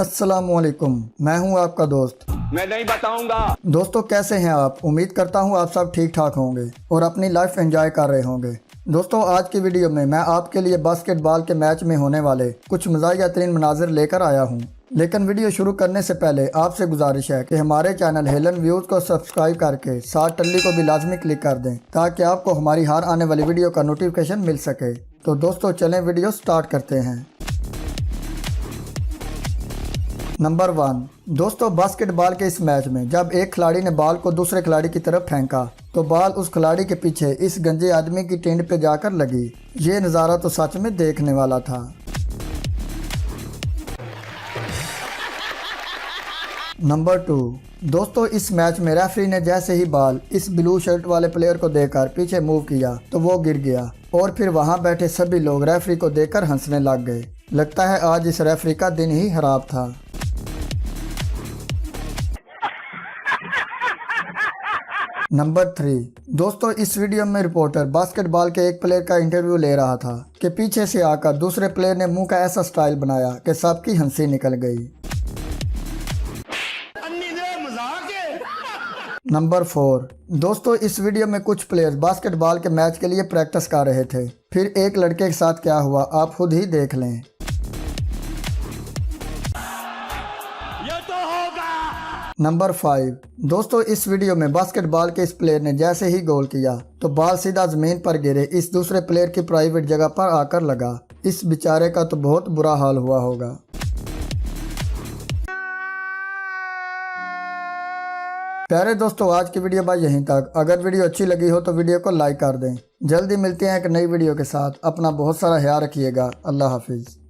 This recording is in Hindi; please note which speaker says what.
Speaker 1: अस्सलामुअलैकुम, मैं हूं आपका दोस्त।
Speaker 2: मैं नहीं बताऊंगा।
Speaker 1: दोस्तों कैसे हैं आप? उम्मीद करता हूं आप सब ठीक ठाक होंगे और अपनी लाइफ एंजॉय कर रहे होंगे। दोस्तों आज की वीडियो में मैं आपके लिए बास्केटबॉल के मैच में होने वाले कुछ मज़ाहिया तरीन मनाजिर लेकर आया हूं। लेकिन वीडियो शुरू करने से पहले आपसे गुजारिश है कि हमारे चैनल हेलन व्यूज़ को सब्सक्राइब करके साथ टल्ली को भी लाजमी क्लिक कर दें ताकि आपको हमारी हर आने वाली वीडियो का नोटिफिकेशन मिल सके। तो दोस्तों चलें वीडियो स्टार्ट करते हैं। नंबर 1, दोस्तों बास्केटबॉल के इस मैच में जब एक खिलाड़ी ने बॉल को दूसरे खिलाड़ी की तरफ फेंका तो बॉल उस खिलाड़ी के पीछे इस गंजे आदमी की टेंट पे जाकर लगी। ये नज़ारा तो सच में देखने वाला था। नंबर 2, दोस्तों इस मैच में रेफरी ने जैसे ही बॉल इस ब्लू शर्ट वाले प्लेयर को देकर पीछे मूव किया तो वो गिर गया और फिर वहां बैठे सभी लोग रेफरी को देखकर हंसने लग गए। लगता है आज इस रेफरी का दिन ही खराब था। नंबर 3, दोस्तों इस वीडियो में रिपोर्टर बास्केटबॉल के एक प्लेयर का इंटरव्यू ले रहा था कि पीछे से आकर दूसरे प्लेयर ने मुंह का ऐसा स्टाइल बनाया कि सबकी हंसी निकल गई। नंबर 4, दोस्तों इस वीडियो में कुछ प्लेयर्स बास्केटबॉल के मैच के लिए प्रैक्टिस कर रहे थे। फिर एक लड़के के साथ क्या हुआ आप खुद ही देख लें।
Speaker 2: ये तो होगा।
Speaker 1: नंबर 5, दोस्तों इस वीडियो में बास्केटबॉल के इस प्लेयर ने जैसे ही गोल किया तो बॉल सीधा जमीन पर गिरे इस दूसरे प्लेयर की प्राइवेट जगह पर आकर लगा। इस बेचारे का तो बहुत बुरा हाल हुआ होगा। प्यारे दोस्तों आज की वीडियो बस यहीं तक। अगर वीडियो अच्छी लगी हो तो वीडियो को लाइक कर दें। जल्दी मिलते हैं एक नई वीडियो के साथ। अपना बहुत सारा ख्याल रखिएगा। अल्लाह हाफिज़।